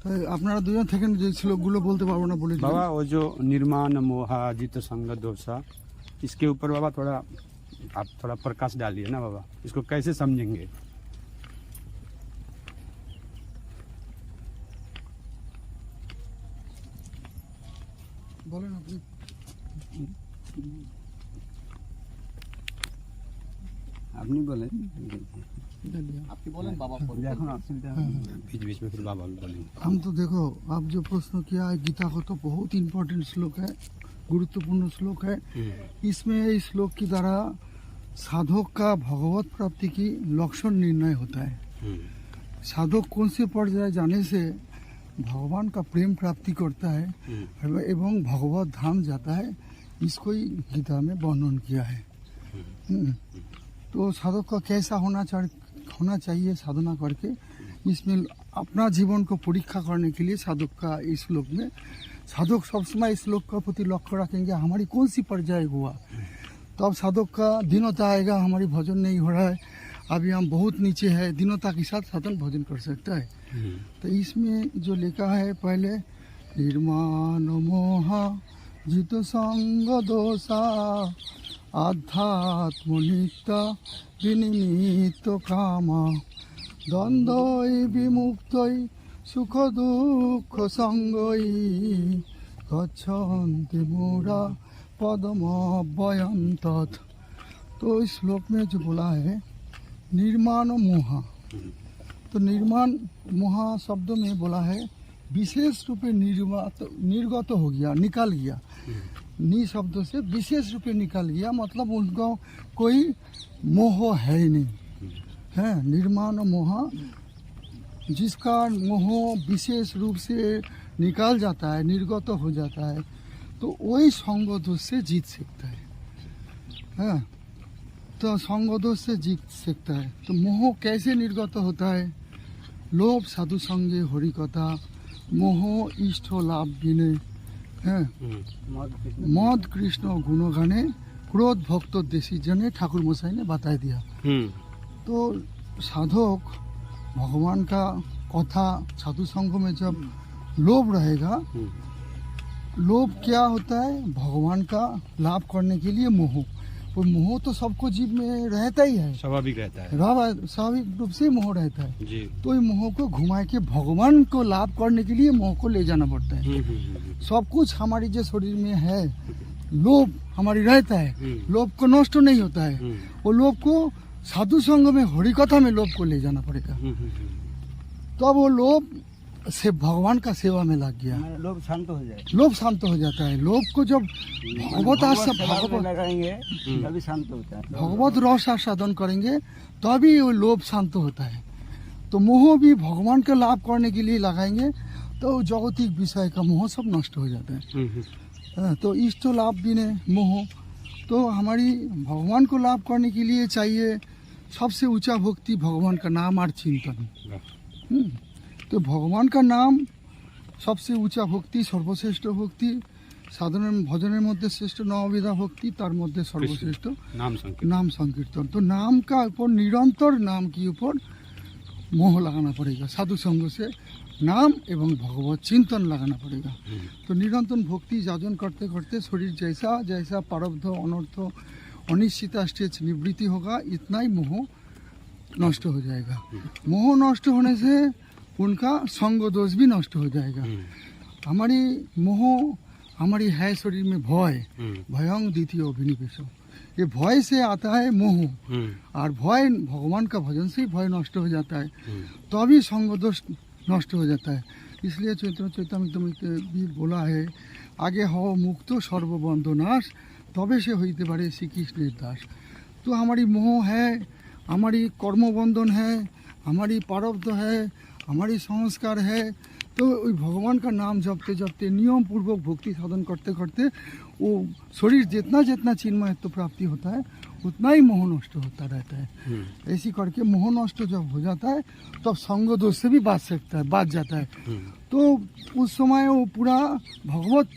তাই আপনারা দুজন থেকে যে শ্লোকগুলো বলতে পারবো না বলে बाबा वो जो निर्माण मोहा जित संग दोषा, इसके ऊपर बाबा थोड़ा आप थोड़ा प्रकाश डालिए ना बाबा, इसको कैसे समझेंगे? বলেন আপনি। আপনি বলেন, আপনি বলেন बाबा এখন অসুবিধা बीच बीच में फिर बाबा बोलेंगे। हम तो देखो आप जो प्रश्न किया है गीता को तो बहुत इम्पोर्टेंट श्लोक है, गुरुत्वपूर्ण श्लोक है। इसमें इस श्लोक की द्वारा साधक का भगवत प्राप्ति की लक्षण निर्णय होता है। साधक कौन से पर्याय जाने से भगवान का प्रेम प्राप्ति करता है एवं भगवत धाम जाता है, इसको ही गीता में वर्णन किया है। तो साधक का कैसा होना चाहिए साधना करके, इसमें अपना जीवन को परीक्षा करने के लिए साधक का इस श्लोक में साधक सब समय इस श्लोक का प्रति लक्ष्य रखेंगे हमारी कौन सी पर्याय हुआ, तब साधक का दीनता आएगा। हमारी भजन नहीं हो रहा है, अभी हम बहुत नीचे है, दीनता के साथ साधन भजन कर सकता है। तो इसमें जो लिखा है पहले निर्माण मोहा जित संग दोषा आध्यात्म नित्य विनिमित कामा द्वंद्वै विमुक्तै सुख दुख संगै गच्छन्ति मूढ़ा पदमव्ययं तत्। तो इस श्लोक में जो बोला है निर्माण मोहा, तो निर्माण मोहा शब्द में बोला है विशेष रूप में निर्गत हो गया, निकाल गया। नी शब्द से विशेष रूप में निकाल गया, मतलब उनको कोई मोह है ही नहीं है। निर्माण मोह, जिसका मोह विशेष रूप से निकाल जाता है, निर्गत हो जाता है, तो वही संग दोष से जीत सकता है। तो संग दोष से जीत सकता है। तो मोह कैसे निर्गत होता है? लोभ साधु संगे हरि कथा, मोह इष्ट लाभ विनय है, मद कृष्ण गुणगाने, क्रोध भक्त देशी जने, ठाकुर मशाई ने बता दिया। तो साधक भगवान का कथा साधु संघ में जब लोभ रहेगा, लोभ क्या होता है? भगवान का लाभ करने के लिए मोह, और मोह तो सबको जीव में रहता ही है, स्वाभाविक रहता है, स्वाभाविक रूप से मोह रहता है जी। तो ये मोह को घुमा के भगवान को लाभ करने के लिए मोह को ले जाना पड़ता है। सब कुछ हमारी जो शरीर में है, लोभ हमारी रहता है, लोभ को नष्ट नहीं होता है, वो लोभ को साधु संग में हरि कथा में लोभ को ले जाना पड़ेगा। तो अब वो लोभ से भगवान का सेवा में लग गया, लोभ शांत हो जाए, लोभ शांत हो जाता है। लोभ को जब भगवत लगाएंगे तभी शांत होता है, भगवत रस साधन करेंगे तभी वो लोभ शांत होता है। तो मोह भी भगवान का लाभ करने के लिए लगाएंगे तो जगतिक विषय का मोह सब नष्ट हो जाता है। तो इष्ट लाभ भी ने मोह, तो हमारी भगवान को लाभ करने के लिए चाहिए सबसे ऊंचा भक्ति भगवान का नाम और चिंतन। तो भगवान का नाम सबसे ऊंचा भक्ति, सर्वश्रेष्ठ भक्ति। साधारण भजन मध्य श्रेष्ठ नवविधा भक्ति, तार मध्य सर्वश्रेष्ठ नाम संकीर्तन। तो नाम का ऊपर निरंतर नाम के ऊपर मोह लगाना पड़ेगा, साधु संग से नाम एवं भगवत चिंतन लगाना पड़ेगा। तो निरंतर भक्ति जाजन करते करते शरीर जैसा जैसा प्रारब्ध अनर्थ अनिश्चित स्टेज निवृत्ति होगा, इतना ही मोह नष्ट हो जाएगा। मोह नष्ट होने से उनका संग दोष भी नष्ट हो जाएगा। हमारी मोह हमारी है शरीर में भय, भयं द्वितीय अभिनिवेश, ये भय से आता है मोह, और भय भगवान का भजन से भय नष्ट हो जाता है, तभी संग दोष नष्ट हो जाता है। इसलिए चैतन्य में भी बोला है आगे हो मुक्त सर्वबंध नाश, तबे से होते पारे श्री कृष्णेर दास। तो हमारी मोह है, हमारी कर्मबंधन है, हमारी प्रारब्ध है, हमारी संस्कार है। तो वही भगवान का नाम जपते जपते नियम पूर्वक भक्ति साधन करते करते वो शरीर जितना जितना चिन्मयत्व प्राप्ति होता है उतना ही मोह नष्ट होता रहता है। ऐसी करके मोह नष्ट जब हो जाता है तब संग दोष से भी बच सकता है, बच जाता है। तो उस समय वो पूरा भगवत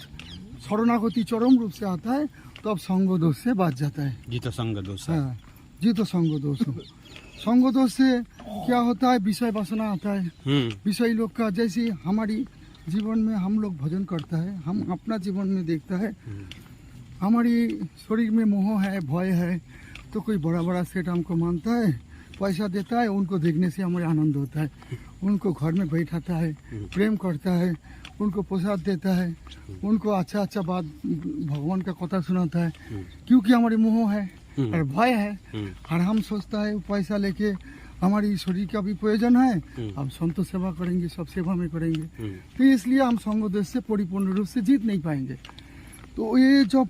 शरणागति चरम रूप से आता है, तब संग दोष से बच जाता है। जीत संग दोष, हाँ, जीत संग दोष। संग दोष से क्या होता है, विषय वासना आता है। विषय लोग का, जैसे हमारी जीवन में हम लोग भजन करता है, हम अपना जीवन में देखता है हमारी शरीर में मोह है, भय है, तो कोई बड़ा बड़ा सेठ हमको मानता है, पैसा देता है, उनको देखने से हमें आनंद होता है, उनको घर में बैठाता है, प्रेम करता है, उनको प्रसाद देता है, उनको अच्छा अच्छा बात भगवान का कथा सुनाता है, क्योंकि हमारी मोह है और भय है। और हम सोचता है पैसा लेके हमारी शरीर का भी प्रयोजन है, हम संतो सेवा करेंगे, सब सेवा में करेंगे, तो इसलिए हम संग देश से परिपूर्ण रूप से जीत नहीं पाएंगे। तो ये जब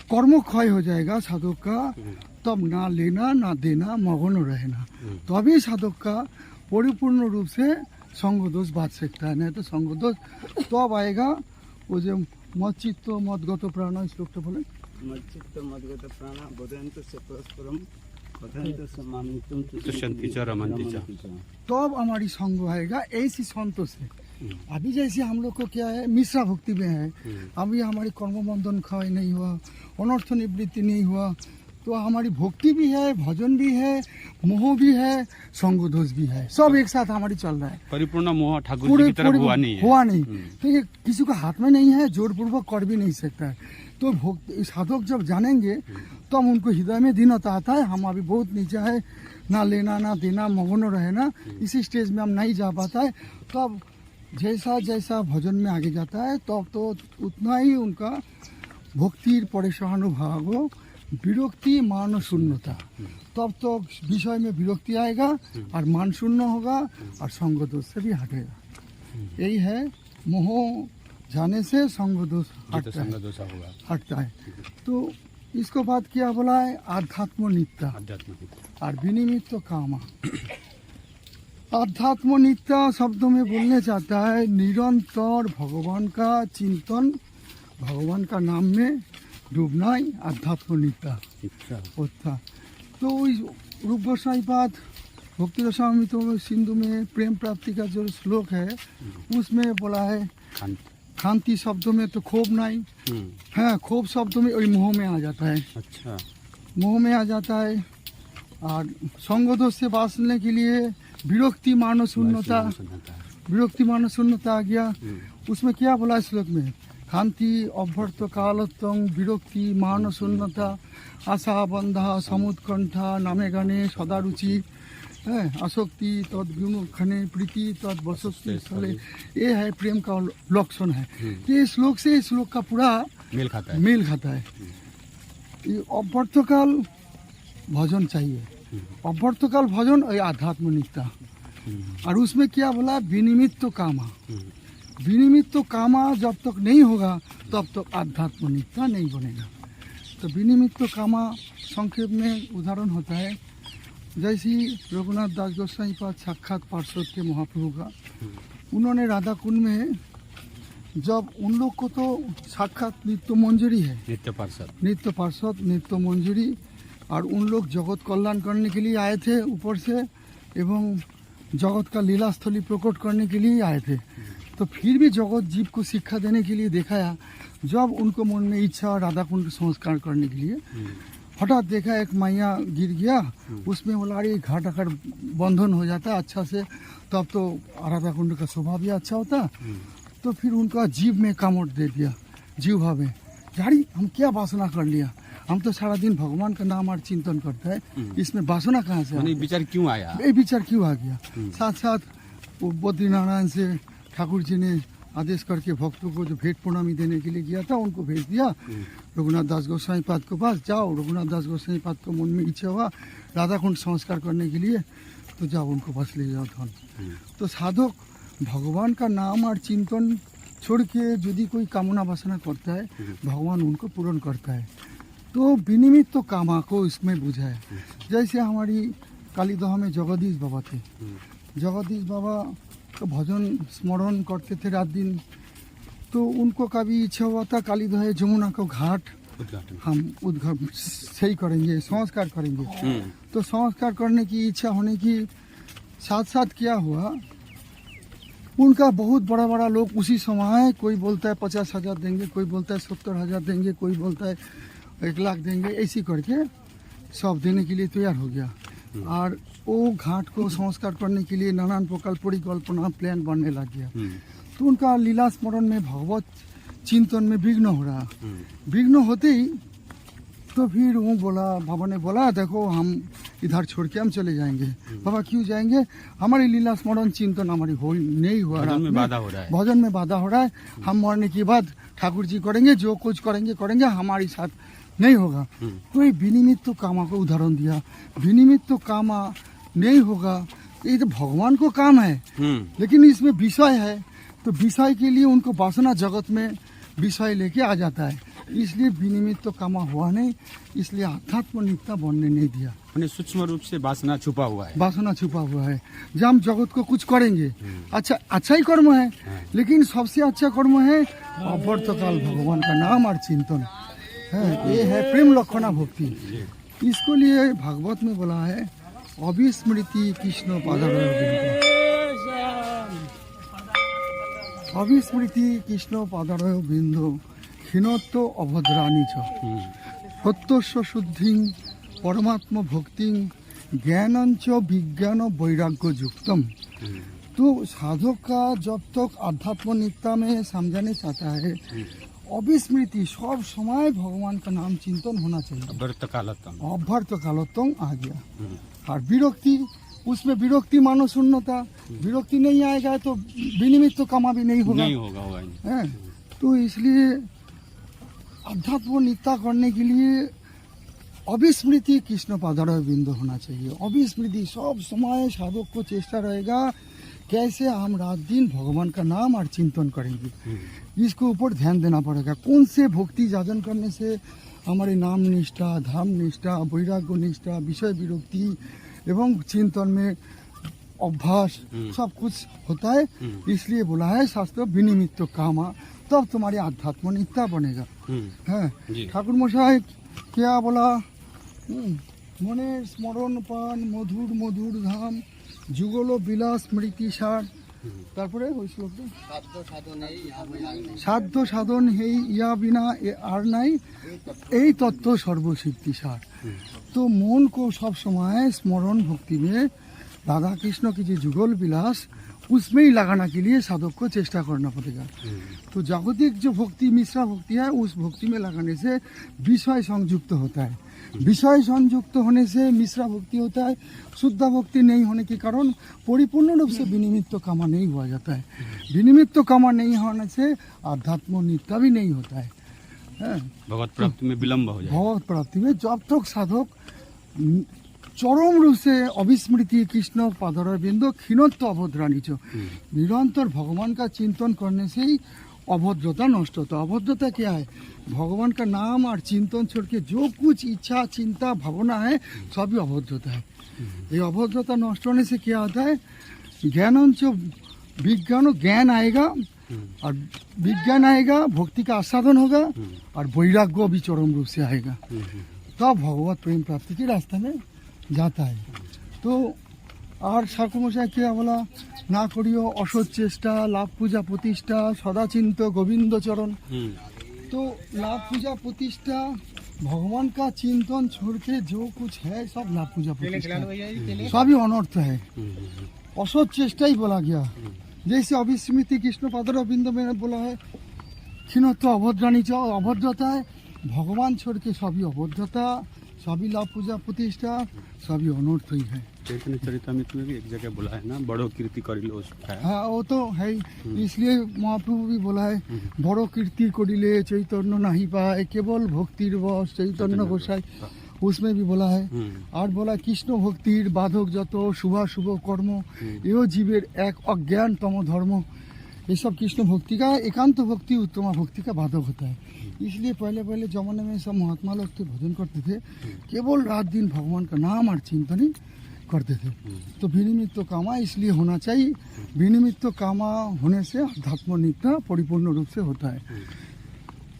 कर्म क्षय हो जाएगा साधक का, तब ना लेना ना देना, मगन रहना, तभी साधक का परिपूर्ण रूप से संग दोष बात सकता है। नहीं तो संग दोष तब आएगा वो जो मच्चित्त मदगत प्राण, श्लोकটা बोले, मच्चित्त मदगत प्राण बोधयन्तु स परस्परम कथयन्तु स मामितुम तुष्यन्ति च रमन्ति च। तब हमारी संग आएगा ऐसी संतों से। अभी जैसे हम लोग को क्या है, मिश्रा भक्ति में है, अभी हमारी कर्म बंधन क्षय नहीं हुआ, अनर्थ निवृत्ति नहीं हुआ, तो हमारी भक्ति भी है, भजन भी है, मोह भी है, संग दोष भी है, सब एक साथ हमारी चल रहा है। परिपूर्ण मोह ठाकुर जी की तरफ हुआ नहीं है। हुआ नहीं, तो ये किसी को हाथ में नहीं है, जोर पूर्वक कर भी नहीं सकता है। तो साधक जब जानेंगे तब उनको हृदय में दीनता आता है, हम अभी बहुत नीचे है, ना लेना ना देना, मगन रहना, इसी स्टेज में हम नहीं जा पाता है। तब जैसा जैसा भजन में आगे जाता है तब तो उतना ही उनका भक्तिर परे सहानुभाव, विरक्ति मान शून्यता, तब तो विषय में विरक्ति आएगा और मान शून्य होगा और संग दोष से भी हटेगा। यही है, मोह जाने से संग दोष हटता है। तो इसको बात क्या बोला है, आध्यात्म नित्य और विनिमित्त कामा। आध्यात्म नित्य शब्द में बोलने चाहता है निरंतर भगवान का चिंतन, भगवान का नाम में डूबना ही आध्यात्म नित्य होता। तो रूप गोस्वामी पाद भक्ति रसामृत सिंधु में प्रेम प्राप्ति का जो श्लोक है उसमें बोला है खांति शब्दों में तो खोब नहीं है, खोब शब्दों में वही मोह में आ जाता है। अच्छा, मोह में आ जाता है। और संग दोष से बाँचने के लिए विरक्ति मानो शून्यता, विरक्ति मानो शून्यता आ गया। उसमें क्या बोला श्लोक में, खांति अभ्यर्थ कालत्वं विरक्ति मान शून्यता आशा बंधा समुत्कंठा नामे गाने सदा रुचि है आसक्ति तद गुणखने प्रीति तद वसति स्थले, ये है प्रेम का लक्षण है। ये श्लोक से श्लोक का पूरा मेल खाता है। ये अभ्यर्थकाल भजन चाहिए, अभ्यर्थकाल भजन और आध्यात्म नित्य। और उसमें क्या बोला, विनिमित्त कामा। विनिमित्त कामा जब तक नहीं होगा तब तक आध्यात्म नित्य नहीं बनेगा। तो विनिमित्त कामा संक्षेप में उदाहरण होता है, जैसे रघुनाथ दास गोस्वामी पाद साक्षात पार्षद के महाप्रभु का, उन्होंने राधा कुंड में जब उन लोग को तो साक्षात नित्य मंजूरी है, नित्य पार्षद नित्य मंजूरी, और उन लोग जगत कल्याण करने के लिए आए थे ऊपर से, एवं जगत का लीला स्थली प्रकट करने के लिए आए थे। तो फिर भी जगत जीव को शिक्षा देने के लिए दिखाया। जब उनको मन में इच्छा राधा कुंड संस्कार करने के लिए, हठात देखा एक मैया गिर गया, उसमें बोला अरे घाट आकर बंधन हो जाता है अच्छा से, तब तो राधा कुंड का स्वभाव भी अच्छा होता। तो फिर उनका जीव में कामोट दे दिया, जीव भाव में, यारी हम क्या वासना कर लिया, हम तो सारा दिन भगवान का नाम और चिंतन करता है, इसमें वासना कहाँ से, विचार क्यों आया, ये विचार क्यों आ गया। साथ साथ वो बद्रीनारायण से ठाकुर जी ने आदेश करके भक्तों को जो भेंट प्रणामी देने के लिए गया था उनको भेज दिया रघुनाथ दास गोस्वामी पाद के पास, जाओ रघुनाथ दास गोस्वामी पाद को मन में इच्छा हुआ राधा कुंड संस्कार करने के लिए, तो जाओ उनको बस ले जाओ धन। तो साधक भगवान का नाम और चिंतन छोड़ के यदि कोई कामना वासना करता है, भगवान उनको पूर्ण करता है। तो विनिमित्त तो कामा को इसमें बुझा है। जैसे हमारी कालीदह में जगदीश बाबा थे, जगदीश बाबा का भजन स्मरण करते थे रात दिन। तो उनको कभी इच्छा हुआ था कालीदह जमुना को घाट हम उद्घाटन सही करेंगे, संस्कार करेंगे। तो संस्कार करने की इच्छा होने की साथ साथ क्या हुआ, उनका बहुत बड़ा बड़ा लोग उसी समय, कोई बोलता है 50,000 देंगे, कोई बोलता है 70,000 देंगे, कोई बोलता है 1 लाख देंगे, ऐसी करके सब देने के लिए तैयार हो गया। और वो घाट को संस्कार करने के लिए नानान प्रकार परिकल्पना प्लान बनने लग गया। तो उनका लीला स्मरण में भगवत चिंतन में विघ्न हो रहा। विघ्न होते ही तो फिर वो बोला, बाबा ने बोला देखो हम इधर छोड़ के हम चले जाएंगे। बाबा क्यों जाएंगे? हमारी लीला स्मरण चिंतन हमारी हो नहीं हुआ, भजन में बाधा हो रहा है। भजन में बाधा हो रहा है। हम मरने के बाद ठाकुर जी करेंगे जो कुछ करेंगे हमारे साथ नहीं होगा। तो ये विनिमित्त कामा को उदाहरण दिया। विनिमित्त कामा नहीं होगा, ये तो भगवान को काम है, लेकिन इसमें विषय है, तो विषय के लिए उनको वासना जगत में विषय लेके आ जाता है। इसलिए विनिमित्त कामा हुआ नहीं, इसलिए आध्यात्म नित्य बनने नहीं दिया। यानी सूक्ष्म रूप से वासना छुपा हुआ है। वासना छुपा हुआ है। जब हम जगत को कुछ करेंगे, अच्छा ही कर्म है, लेकिन सबसे अच्छा कर्म है अवर्तकाल भगवान का नाम और चिंतन है। ये है प्रेम लक्षणा भक्ति। इसको लिए भागवत में बोला है अविस्मृति कृष्ण पादारविंद, अविस्मृति कृष्ण पादारविंद ক্ষীণত্ব অভদ্রাণী চ সত্যস্য শুদ্ধিং परमात्म भक्ति ज्ञानंच विज्ञान वैराग्य युक्तम। तो साधक का जब तक आध्यात्म नित्य में समझाने चाहता है, अविस्मृति सब समय भगवान का नाम चिंतन होना चाहिए। अभ्यर्थ कालोत्तम आ गया। और विरक्ति, उसमें विरक्ति मानो शून्यता, विरक्ति नहीं आएगा तो विनिमित्त कामा भी नहीं होगा। है? तो इसलिए अध्यात्म नित्य करने के लिए अविस्मृति कृष्ण पादारविंद होना चाहिए। अविस्मृति सब समय साधक को चेष्टा रहेगा कैसे हम रात दिन भगवान का नाम और चिंतन करेंगे। इसके ऊपर ध्यान देना पड़ेगा। कौन से भक्ति जाजन करने से हमारे नाम निष्ठा, धाम निष्ठा, वैराग्य निष्ठा, विषय विरक्ति एवं चिंतन में अभ्यास सब कुछ होता है। इसलिए बोला है शास्त्र विनिमित्त कामा, तब तुम्हारी आध्यात्म नित्य बनेगा। है ठाकुर मशाई क्या बोला? मने स्मरण पान मधुर मधुर धाम जुगल বিলাস স্মৃতি সার। তারপরে ওই শ্লোকটা সাধ্য সাধন হেই ইয়া বিনা আর নাই এই তত্ত্ব सर्वसिद्धि सार। तो मन को सब समय स्मरण भक्ति में राधा कृष्ण की जो जुगल विलास उसमें ही लगाना के लिए साधक को चेष्टा करना पड़ेगा। तो जागतिक जो भक्ति मिश्रा भक्ति है उस भक्ति में लगाने से विषय संयुक्त होता है। विषय संयुक्त होने से मिश्रा भक्ति होता है। शुद्ध भक्ति नहीं होने के कारण परिपूर्ण रूप से विनिमित्त कामा नहीं हुआ जाता है। विनिमित्त कामा नहीं होने से आध्यात्म नित्य भी नहीं होता है। भगवत प्राप्ति में विलम्ब हो जाए। भगवत प्राप्ति में जब तक साधक चरम रूप से अविस्मृति कृष्ण पादारविंद क्षीणत्व अभद्राणी च, निरंतर भगवान का चिंतन करने से ही अभद्रता नष्ट होता है। अभद्रता क्या है? भगवान का नाम और चिंतन छोड़ के जो कुछ इच्छा चिंता भावना है सभी अभद्रता है। ये अभद्रता नष्ट होने से क्या होता है? ज्ञानंच विज्ञान, ज्ञान आएगा और विज्ञान आएगा, भक्ति का आस्वादन होगा और वैराग्य भी चरम रूप से आएगा। तब भगवत प्रेम प्राप्ति के रास्ते में जाता है। तो और ठाकुर मशाई क्या बोला? ना करियो असत चेष्टा लाभ पूजा प्रतिष्ठा सदाचिंत गोविंद चरण। तो लाभ पूजा प्रतिष्ठा भगवान का चिंतन छोड़ के जो कुछ है सब लाभ पूजा प्रतिष्ठा सभी अनर्थ है। असत चेष्टा ही बोला गया। जैसे अविस्मृति कृष्ण पादारविंद में बोला है क्षीणत्व अभद्राणी च, अभद्रता है। भगवान छोड़ के सभी अभद्रता, सभी लाभ पूजा प्रतिष्ठा सभी अनर्थ ही है। चैतन्य चरितमृत में भी एक जगह बोला है ना, बड़ो कीर्ति करिले उस है। हाँ वो तो है। इसलिए महाप्रभु भी बोला है बड़ो कीर्ति करिले चैतन्य नहीं पाए केवल भक्तिर बस चैतन्य गोसाई, उसमें भी बोला है। और बोला कृष्ण भक्तिर बाधक जत शुभाशुभ कर्म यो जीवेर एक अज्ञानतम धर्म। ये सब कृष्ण भक्ति का एकांत भक्ति उत्तम भक्ति का बाधक होता है। इसलिए पहले पहले जमाने में सब महात्मा लोग थे भजन करते थे, केवल रात दिन भगवान का नाम और चिंतन ही करते थे। तो विनिमित्त कामा इसलिए होना चाहिए। विनिमित्त कामा होने से अध्यात्म नित्य परिपूर्ण रूप से होता है।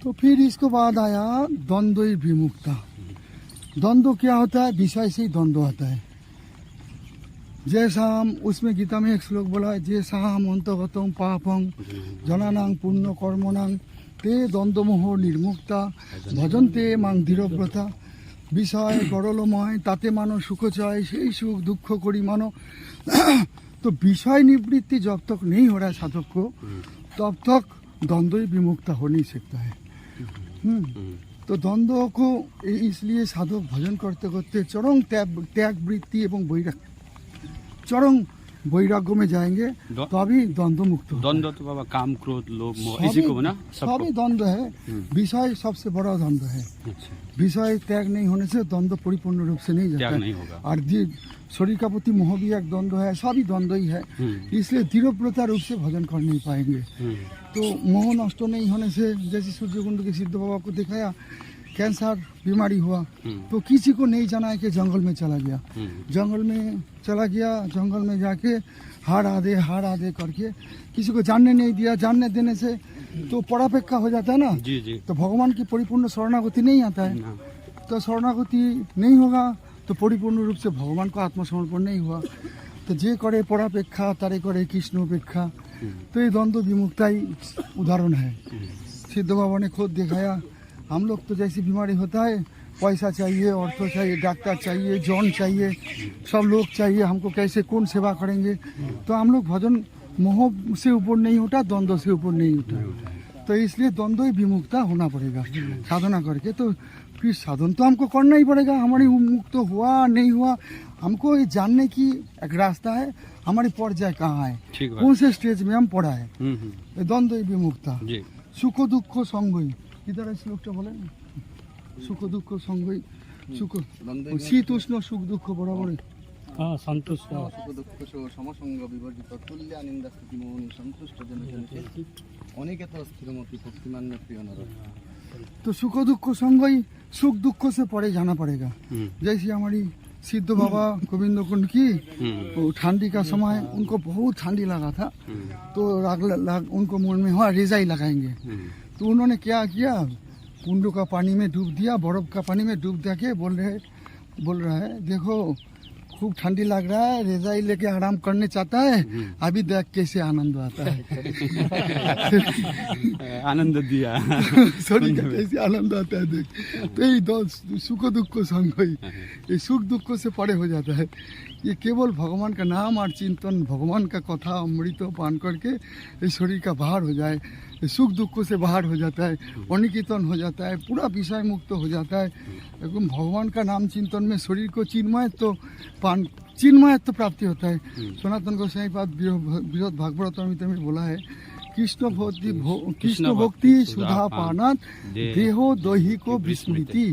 तो फिर इसके बाद आया द्वंद्व विमुक्ता। द्वंद्व क्या होता है? विषय से ही द्वंद्व आता है। जैसा हम उसमें गीता में एक श्लोक बोला है जैसा हम अंतगतम पापं जनानां पुण्य कर्मणां ते द्वंद्वमोह निर्मुक्ता भजन्ते मां धीरव्रता। বিষয় গরলময়, তাতে মানো সুখ চায়, সেই सुख दुख करी मानो। तो विषय निवृत्ति जब तक नहीं हो रहा है साधक को, तब तक द्वंद्व विमुक्त हो नहीं सकता है। तो द्वंद्व को इसलिए साधक भजन करते करते चरम त्याग वृत्ति एवं वैराग्य, चरम वैराग्य में जाएंगे तभी द्वंद्व मुक्त होता है। द्वंद्व तो बाबा काम क्रोध लोभ मोह इसी को ना सभी द्वंद्व है। विषय सबसे बड़ा द्वंद्व है। अच्छा, विषय त्याग नहीं होने से द्वंद्व परिपूर्ण रूप से नहीं जाता त्याग है। नहीं होगा। और शरीर का प्रति मोह भी एक द्वंद्व है, सभी द्वंद्व ही है। इसलिए दृढ़व्रता रूप से भजन कर नहीं पाएंगे। तो मोह नष्ट नहीं होने से, जैसे सूर्यकुंड के सिद्ध बाबा को दिखाया, कैंसर बीमारी हुआ तो किसी को नहीं जाना है कि जंगल में चला गया, जंगल में चला गया, जंगल में जाके हार आधे करके किसी को जानने नहीं दिया। जानने देने से तो परापेक्षा हो जाता है ना। जी जी। तो भगवान की परिपूर्ण शरणागति नहीं आता है। तो शरणागति नहीं होगा तो परिपूर्ण रूप से भगवान को आत्मसमर्पण नहीं हुआ। तो जे करे परापेक्षा तारे करे कृष्ण उपेक्षा। तो ये द्वंद्व विमुक्ता ही उदाहरण है। सिद्ध बाबा ने खुद दिखाया, हम लोग तो जैसी बीमारी होता है, पैसा चाहिए, अर्थ चाहिए, डॉक्टर चाहिए, जॉन चाहिए, सब लोग चाहिए, हमको कैसे कौन सेवा करेंगे। तो हम लोग भजन मोह से ऊपर नहीं उठा, द्वंद्व से ऊपर नहीं उठा। तो इसलिए द्वंद्व विमुक्ता होना पड़ेगा साधना करके। तो फिर साधन तो हमको करना ही पड़ेगा। हमारी मुक्त हुआ नहीं हुआ, हमको ये जानने की एक रास्ता है, हमारी पर्याय कहाँ है, कौन से स्टेज में हम पढ़ा है। द्वंद्व विमुक्ता, सुख दुख संगई। इधर श्लोकটা বলেন, सुख दुख संगई, सुख शीत उष्ण सुख दुख बराबर संतुष्ट सुख दुख समसंग विवर्जित तुल्य निंदा स्तुति मोहनी संतुष्ट जन अनेकेत स्थिरमति भक्तिमान्य प्रिय नर। तो सुख दुख संगई, सुख दुख से परे जाना पड़ेगा। जैसे हमारी सिद्ध बाबा गोविंद कुंड की ठंडी का समय, उनको बहुत ठंडी लगा था। तो उनको मन में हुआ रेजाई लगाएंगे। तो उन्होंने क्या किया, कुंड का पानी में डूब दिया, बर्फ का पानी में डूब दिया के बोल रहा है देखो खूब ठंडी लग रहा है, रेजाई लेके आराम करने चाहता है, अभी देख कैसे आनंद आता है। आनंद दिया शरीर का कैसे आनंद आता है देख। तो ये सुख दुख संग, ये सुख दुख से परे हो जाता है। ये केवल भगवान का नाम और चिंतन, भगवान का कथा अमृत पान करके ये शरीर का बाहर हो जाए, ये सुख दुख से बाहर हो जाता है, अनिकेतन हो जाता है, पूरा विषय मुक्त हो जाता है। एकदम भगवान का नाम चिंतन में शरीर को चिन्मयत्व प्राप्ति होता है। सनातन गोसाई पाद बृहद भागवत अमृत में बोला है, कृष्ण भक्ति सुधा पानात देहो दैहिको विस्मृति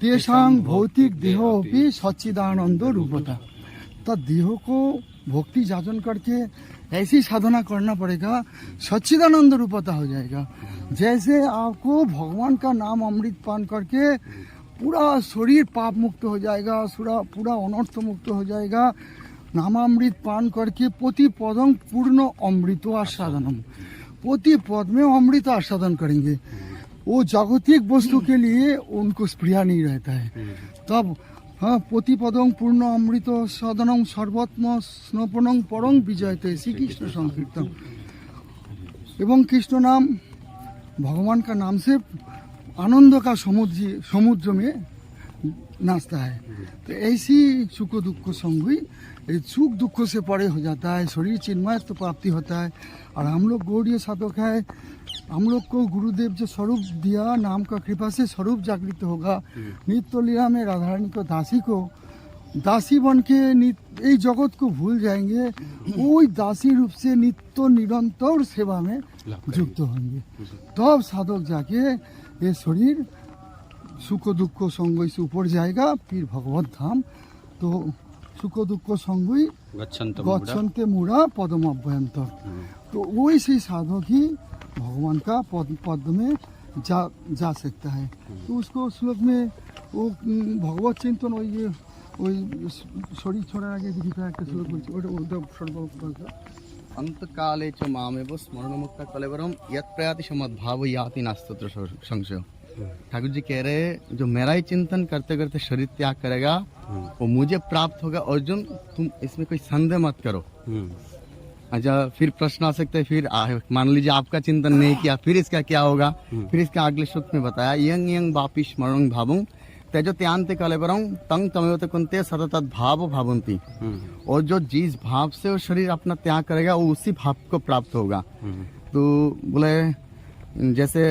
तेषांग भौतिक देहो भी सच्चिदानंद रूपता। तो देह को भक्ति जाचन करके ऐसी साधना करना पड़ेगा, सच्चिदानंद रूपता हो जाएगा। जैसे आपको भगवान का नाम अमृत पान करके पूरा शरीर पाप मुक्त हो जाएगा, पूरा अनर्थ मुक्त हो जाएगा। नामामृत पान करके प्रति पदम पूर्ण अमृत आस्वादनम, प्रति पद में अमृत आस्वादन करेंगे। वो जागतिक वस्तु के लिए उनको स्प्रिया नहीं रहता है। तब हाँ, प्रतिपदं पूर्ण अमृत सदनं सर्वत्म स्नपनं परं विजयते श्री कृष्ण संकीर्तन। एवं कृष्ण नाम भगवान का नाम से आनंद का समुद्र में नाचता है। तो ऐसी सुख दुख संगी, सुख दुख से परे हो जाता है, शरीर चिन्मयत्व प्राप्ति होता है। और हम लोग गौड़ीय साधक है, हम लोग को गुरुदेव जो स्वरूप दिया, नाम का कृपा से स्वरूप जागृत होगा। नित्य लीला में राधा रानी को दासी बन के ये जगत को भूल जाएंगे, वही दासी रूप से नित्य निरंतर सेवा में युक्त होंगे। तब साधक जाके ये शरीर सुख दुख संग से ऊपर जाएगा, फिर भगवत धाम। तो सुख दुख संगी गच्छन्ते मूढ़ा पदम अभ्यंतर। तो वैसे साधक ही भगवान का पद में जा सकता है। तो उसको श्लोक में वो भगवत चिंतन वही शरीर छोड़ार आगे दिखा एक श्लोक बोलছে अंत काले च मामेव स्मरणमुक्त कलेवरम यत् प्रयाति समद्भाव याति नास्तत्र संशय। ठाकुर जी कह रहे हैं, जो मेरा ही चिंतन करते करते शरीर त्याग करेगा वो मुझे प्राप्त होगा। अर्जुन तुम इसमें कोई संदेह मत करो। अच्छा, फिर प्रश्न आ सकते हैं, फिर मान लीजिए आपका चिंतन नहीं किया, फिर इसका क्या होगा। फिर इसका अगले श्लोक में बताया, यंग यंग वापि स्मरणं भावं तेजो त्यांते कलेवरम तंग तमेवते कुंते सतत भाव भावंती। और जो जिस भाव से वो शरीर अपना त्याग करेगा वो उसी भाव को प्राप्त होगा। तो बोले जैसे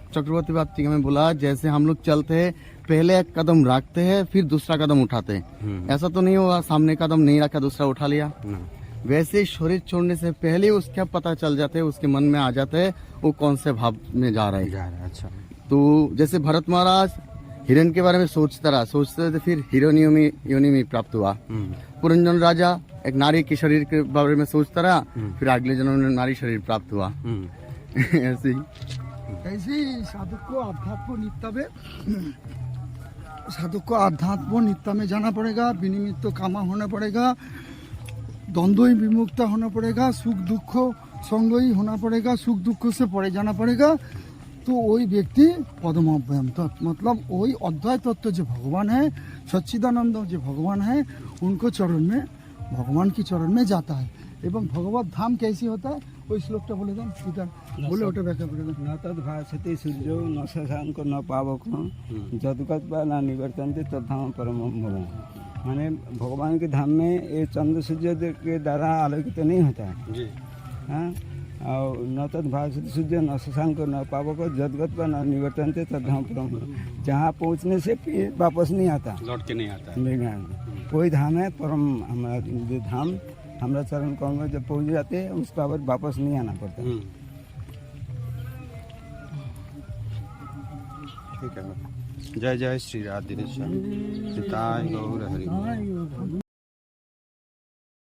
चक्रवर्ती बात जी में बोला, जैसे हम लोग चलते हैं पहले एक कदम रखते हैं फिर दूसरा कदम उठाते हैं, ऐसा तो नहीं हुआ सामने कदम नहीं रखा दूसरा उठा लिया। वैसे शरीर छोड़ने से पहले उसका पता चल जाता है, उसके मन में आ जाता है वो कौन से भाव में जा रहा है। अच्छा। तो जैसे भरत महाराज हिरण के बारे में सोचते रहा, सोचते थे फिर हिरण्य योनि में प्राप्त हुआ। पुरंजन राजा एक नारी के शरीर के बारे में सोचता रहा, फिर अगले जन्म में नारी शरीर प्राप्त हुआ। ऐसे ही साधक को आध्यात्म नित्य में जाना पड़ेगा, विनिमित्त कामा होना पड़ेगा, द्वंद्व विमुक्त होना पड़ेगा, सुख दुख संगई होना पड़ेगा, सुख दुख से परे जाना पड़ेगा। तो वही व्यक्ति पद्माभ्यम तत्व मतलब वही अद्वैत तत्व जो भगवान है, सच्चिदानंद जो भगवान है, उनको चरण में भगवान की चरण में जाता है। एवं भगवत धाम कैसी होता है वो श्लोकটা বলে দেন सीधा बोले ওটা ব্যাখ্যা করে দেন। न तद भाषते सूर्यो न शशांक न पावक जदगत व न निवर्तन्ते तद्धाम परम भगवान। माने भगवान के धाम में ये चंद्र सूर्य के द्वारा आलोकित नहीं होता है जी। हाँ, और न तद भाषते सूर्य न शशांक न पावक जदगत व न निवर्तन्ते तद्धाम परम भगवान। जहाँ पहुँचने से फिर वापस नहीं आता, लौट के नहीं आता। नहीं, कोई धाम है परम हमारा जो धाम हमारा चरण कौन में जब पहुँच जाते हैं उसका वापस नहीं आना पड़ता। ठीक है। जय जय श्री राधे श्याम। सीताय गौर हरि।